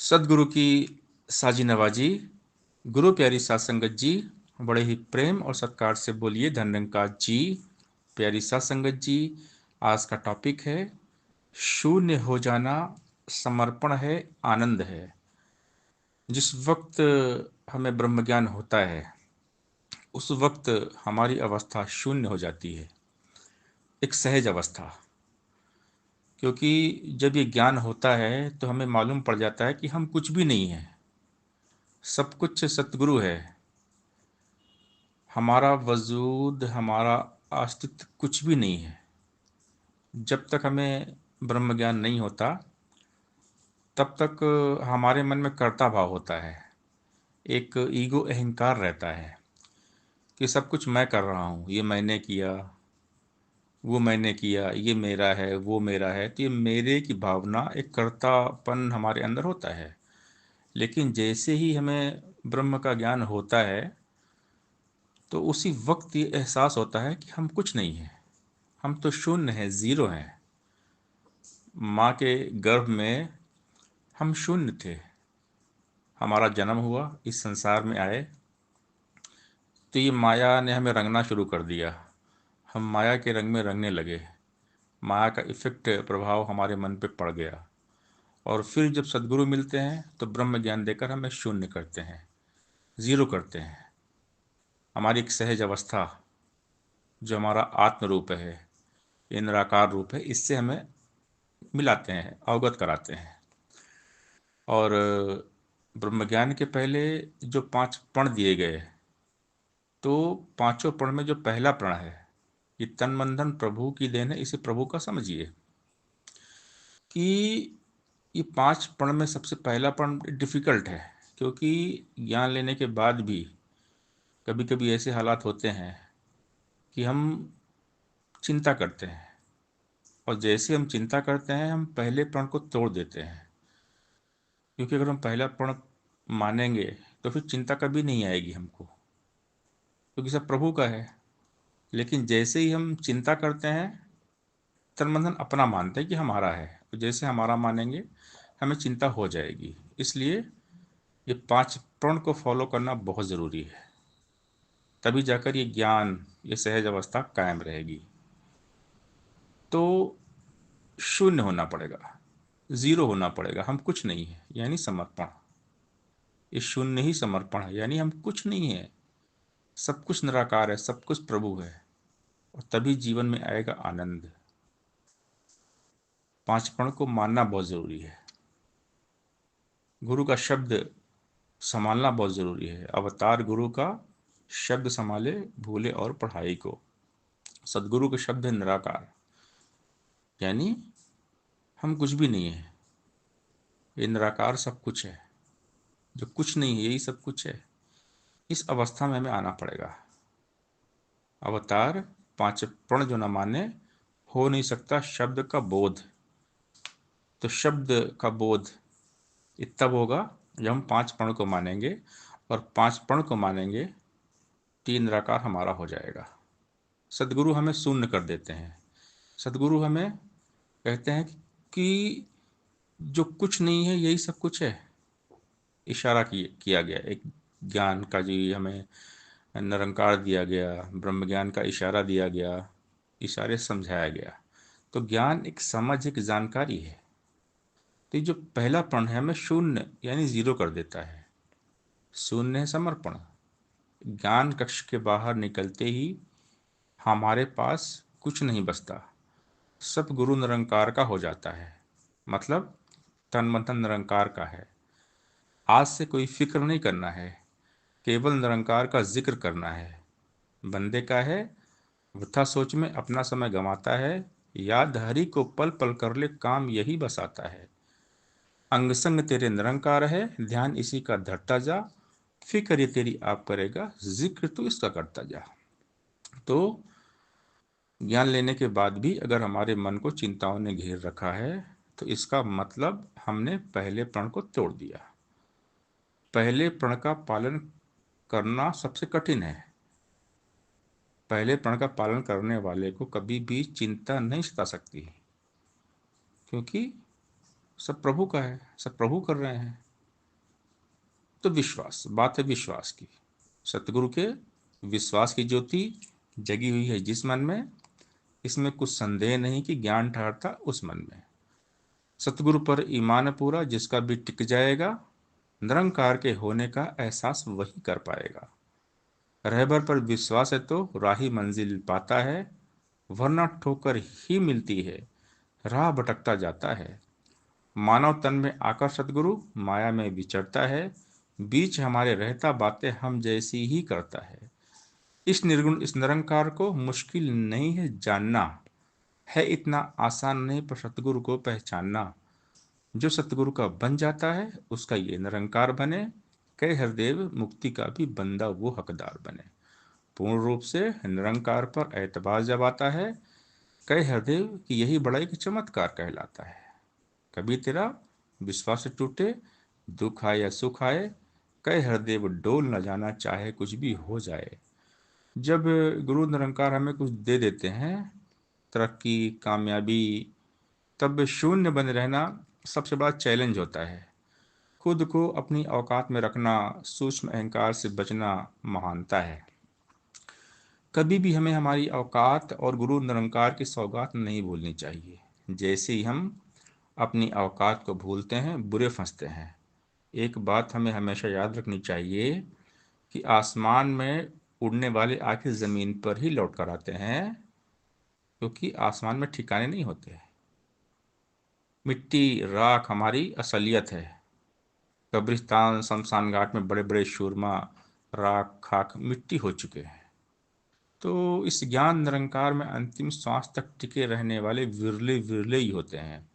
सदगुरु की साजी नवाजी। गुरु प्यारी सात संगत जी, बड़े ही प्रेम और सत्कार से बोलिए धनरंकार जी। प्यारी सात संगत जी, आज का टॉपिक है शून्य हो जाना समर्पण है, आनंद है। जिस वक्त हमें ब्रह्म ज्ञान होता है उस वक्त हमारी अवस्था शून्य हो जाती है, एक सहज अवस्था। क्योंकि जब ये ज्ञान होता है तो हमें मालूम पड़ जाता है कि हम कुछ भी नहीं है, सब कुछ सतगुरु है। हमारा वजूद, हमारा अस्तित्व कुछ भी नहीं है। जब तक हमें ब्रह्म ज्ञान नहीं होता तब तक हमारे मन में कर्ता भाव होता है, एक ईगो अहंकार रहता है कि सब कुछ मैं कर रहा हूँ, ये मैंने किया, वो मैंने किया, ये मेरा है, वो मेरा है। तो ये मेरे की भावना, एक कर्तापन हमारे अंदर होता है। लेकिन जैसे ही हमें ब्रह्म का ज्ञान होता है तो उसी वक्त ये एहसास होता है कि हम कुछ नहीं हैं, हम तो शून्य हैं, जीरो हैं। माँ के गर्भ में हम शून्य थे। हमारा जन्म हुआ, इस संसार में आए तो ये माया ने हमें रंगना शुरू कर दिया। हम माया के रंग में रंगने लगे, माया का इफेक्ट, प्रभाव हमारे मन पे पड़ गया। और फिर जब सदगुरु मिलते हैं तो ब्रह्म ज्ञान देकर हमें शून्य करते हैं, जीरो करते हैं। हमारी एक सहज अवस्था, जो हमारा आत्म रूप है, ये निराकार रूप है, इससे हमें मिलाते हैं, अवगत कराते हैं। और ब्रह्म ज्ञान के पहले जो 5 प्रण दिए गए, तो पांचों प्रण में जो पहला प्रण है, ये तन मन धन प्रभु की देन है। इसे प्रभु का समझिए कि ये 5 प्रण में सबसे पहला प्रण डिफिकल्ट है। क्योंकि ज्ञान लेने के बाद भी कभी कभी ऐसे हालात होते हैं कि हम चिंता करते हैं, और जैसे हम चिंता करते हैं हम पहले प्रण को तोड़ देते हैं। क्योंकि अगर हम पहला प्रण मानेंगे तो फिर चिंता कभी नहीं आएगी हमको, क्योंकि सब प्रभु का है। लेकिन जैसे ही हम चिंता करते हैं, तन मन धन अपना मानते हैं कि हमारा है, तो जैसे हमारा मानेंगे हमें चिंता हो जाएगी। इसलिए ये 5 प्रण को फॉलो करना बहुत ज़रूरी है, तभी जाकर ये ज्ञान, ये सहज अवस्था कायम रहेगी। तो शून्य होना पड़ेगा, जीरो होना पड़ेगा, हम कुछ नहीं है, यानी समर्पण। ये शून्य ही समर्पण है, यानी हम कुछ नहीं है, सब कुछ निराकार है, सब कुछ प्रभु है। और तभी जीवन में आएगा आनंद। 5 प्रण को मानना बहुत जरूरी है, गुरु का शब्द संभालना बहुत जरूरी है। अवतार गुरु का शब्द संभाले, भूले और पढ़ाई को। सदगुरु के शब्द है निराकार, यानी हम कुछ भी नहीं है, ये निराकार सब कुछ है। जो कुछ नहीं है यही सब कुछ है। इस अवस्था में हमें आना पड़ेगा। अवतार 5 प्रण जो न माने, हो नहीं सकता शब्द का बोध। तो शब्द का बोध ये तब होगा जब हम 5 प्रण को मानेंगे, और 5 प्रण को मानेंगे, 3 निराकार हमारा हो जाएगा। सदगुरु हमें शून्य कर देते हैं। सदगुरु हमें कहते हैं कि जो कुछ नहीं है यही सब कुछ है। इशारा किया गया एक ज्ञान का, जी हमें निरंकार दिया गया, ब्रह्म ज्ञान का इशारा दिया गया, इशारे से समझाया गया। तो ज्ञान एक समझ, एक जानकारी है। तो ये जो पहला प्रण है हमें शून्य यानी जीरो कर देता है। शून्य है समर्पण। ज्ञान कक्ष के बाहर निकलते ही हमारे पास कुछ नहीं बचता, सब गुरु निरंकार का हो जाता है। मतलब तन मन धन निरंकार का है। आज से कोई फिक्र नहीं करना है, केवल निरंकार का जिक्र करना है। बंदे का है, वृथा सोच में अपना समय गंवाता है, याद हरि को पल पल कर ले, काम यही बस आता है। अंग संग तेरे निरंकार है, ध्यान इसी का धरता जा, फिक्र ये तेरी आप करेगा, जिक्र तू इसका करता जा। तो ज्ञान लेने के बाद भी अगर हमारे मन को चिंताओं ने घेर रखा है तो इसका मतलब हमने पहले प्रण को तोड़ दिया। पहले प्रण का पालन करना सबसे कठिन है। पहले प्रण का पालन करने वाले को कभी भी चिंता नहीं सता सकती, क्योंकि सब प्रभु का है, सब प्रभु कर रहे हैं। तो विश्वास, बात है विश्वास की। सतगुरु के विश्वास की ज्योति जगी हुई है जिस मन में, इसमें कुछ संदेह नहीं कि ज्ञान ठहरता उस मन में। सतगुरु पर ईमान पूरा जिसका भी टिक जाएगा, निरंकार के होने का एहसास वही कर पाएगा। रहबर पर विश्वास है तो राही मंजिल पाता है, वरना ठोकर ही मिलती है, राह भटकता जाता है। मानव तन में आकर सतगुरु माया में विचरता है, बीच हमारे रहता बातें हम जैसी ही करता है। इस निर्गुण इस निरंकार को मुश्किल नहीं है जानना, है इतना आसान नहीं पर सतगुरु को पहचानना। जो सतगुरु का बन जाता है उसका ये निरंकार बने, कई हरदेव मुक्ति का भी बंदा वो हकदार बने। पूर्ण रूप से निरंकार पर एतबार जब आता है, कई हरदेव कि यही बड़ा एक चमत्कार कहलाता है। कभी तेरा विश्वास टूटे, दुख आए या सुख आए, कई हरदेव डोल न जाना चाहे कुछ भी हो जाए। जब गुरु निरंकार हमें कुछ दे देते हैं, तरक्की, कामयाबी, तब शून्य बने रहना सबसे बड़ा चैलेंज होता है। खुद को अपनी औकात में रखना, सूक्ष्म अहंकार से बचना महानता है। कभी भी हमें हमारी औकात और गुरु निरंकार की सौगात नहीं भूलनी चाहिए। जैसे ही हम अपनी औकात को भूलते हैं, बुरे फंसते हैं। एक बात हमें हमेशा याद रखनी चाहिए कि आसमान में उड़ने वाले आखिर जमीन पर ही लौट कर आते हैं, क्योंकि आसमान में ठिकाने नहीं होते। मिट्टी, राख हमारी असलियत है। कब्रिस्तान, शमशान घाट में बड़े बड़े शूरमा राख, खाक, मिट्टी हो चुके हैं। तो इस ज्ञान निरंकार में अंतिम श्वास तक टिके रहने वाले विरले विरले ही होते हैं।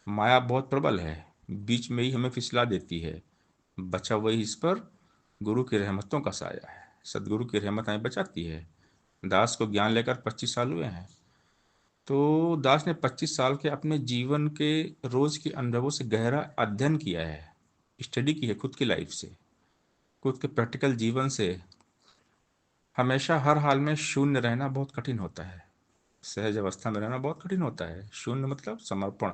माया बहुत प्रबल है, बीच में ही हमें फिसला देती है। बचा वही इस पर गुरु की रहमतों का साया है। सदगुरु की रहमत हमें बचाती है। दास को ज्ञान लेकर 25 साल हुए हैं। तो दास ने 25 साल के अपने जीवन के रोज के अनुभवों से गहरा अध्ययन किया है, स्टडी की है खुद की लाइफ से, खुद के प्रैक्टिकल जीवन से। हमेशा हर हाल में शून्य रहना बहुत कठिन होता है, सहज अवस्था में रहना बहुत कठिन होता है। शून्य मतलब समर्पण,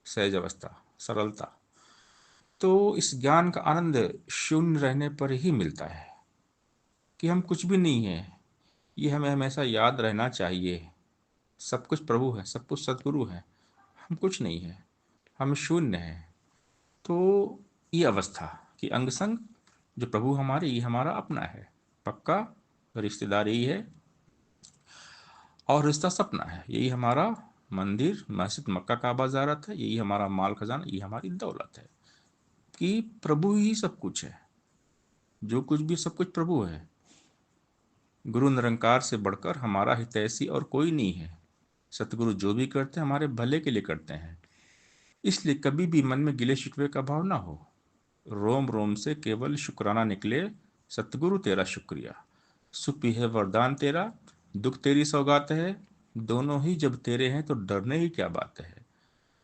सहज अवस्था, सरलता। तो इस ज्ञान का आनंद शून्य रहने पर ही मिलता है कि हम कुछ भी नहीं है। ये हमें हमेशा याद रहना चाहिए। सब कुछ प्रभु है, सब कुछ सदगुरु है, हम कुछ नहीं है, हम शून्य है। तो ये अवस्था कि अंग संग जो प्रभु हमारे, ये हमारा अपना है, पक्का रिश्तेदार यही है और रिश्ता सपना है। यही हमारा मंदिर, मस्जिद, मक्का, काबा ज़ियारत है। यही हमारा माल खजाना, ये हमारी दौलत है कि प्रभु ही सब कुछ है। जो कुछ भी सब कुछ प्रभु है। गुरु निरंकार से बढ़कर हमारा हितैषी और कोई नहीं है। सतगुरु जो भी करते हैं हमारे भले के लिए करते हैं। इसलिए कभी भी मन में गिले शिकवे का भाव ना हो। रोम रोम से केवल शुक्राना निकले, सतगुरु तेरा शुक्रिया। सुख भी है वरदान तेरा, दुख तेरी सौगात है। दोनों ही जब तेरे हैं तो डरने ही क्या बात है।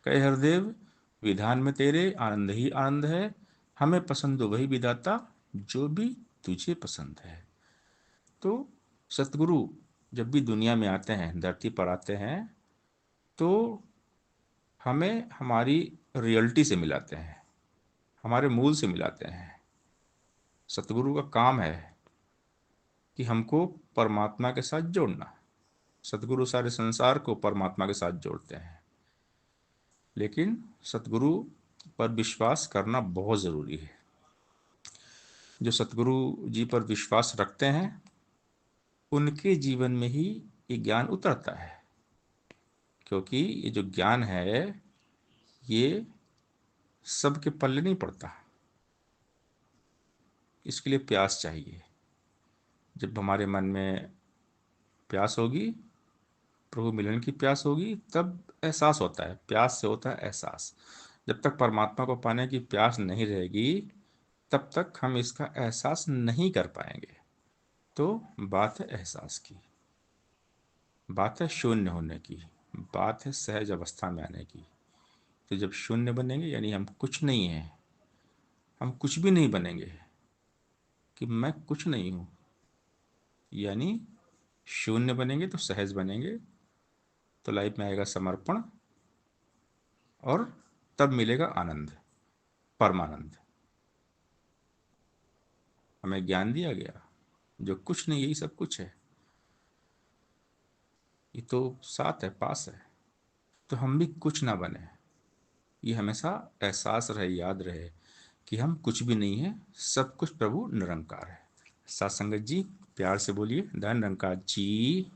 कहे हरदेव विधान में तेरे आनंद ही आनंद है। हमें पसंद वही विधाता जो भी तुझे पसंद है। तो सतगुरु जब भी दुनिया में आते हैं, धरती पर आते हैं, तो हमें हमारी रियलिटी से मिलाते हैं, हमारे मूल से मिलाते हैं। सतगुरु का काम है कि हमको परमात्मा के साथ जोड़ना। सतगुरु सारे संसार को परमात्मा के साथ जोड़ते हैं, लेकिन सतगुरु पर विश्वास करना बहुत ज़रूरी है। जो सतगुरु जी पर विश्वास रखते हैं उनके जीवन में ही ये ज्ञान उतरता है, क्योंकि ये जो ज्ञान है ये सबके पल्ले नहीं पड़ता। इसके लिए प्यास चाहिए। जब हमारे मन में प्यास होगी, प्रभु मिलन की प्यास होगी, तब एहसास होता है। प्यास से होता है एहसास। जब तक परमात्मा को पाने की प्यास नहीं रहेगी तब तक हम इसका एहसास नहीं कर पाएंगे। तो बात है एहसास की, बात है शून्य होने की, बात है सहज अवस्था में आने की। तो जब शून्य बनेंगे यानी हम कुछ नहीं हैं, हम कुछ भी नहीं बनेंगे कि मैं कुछ नहीं हूँ, यानी शून्य बनेंगे तो सहज बनेंगे। तो लाइफ में आएगा समर्पण और तब मिलेगा आनंद, परमानंद। हमें ज्ञान दिया गया, जो कुछ नहीं यही सब कुछ है, ये तो साथ है, पास है। तो हम भी कुछ ना बने, ये हमेशा एहसास रहे, याद रहे कि हम कुछ भी नहीं है, सब कुछ प्रभु निरंकार है। साथ संगत जी, प्यार से बोलिए धन निरंकार जी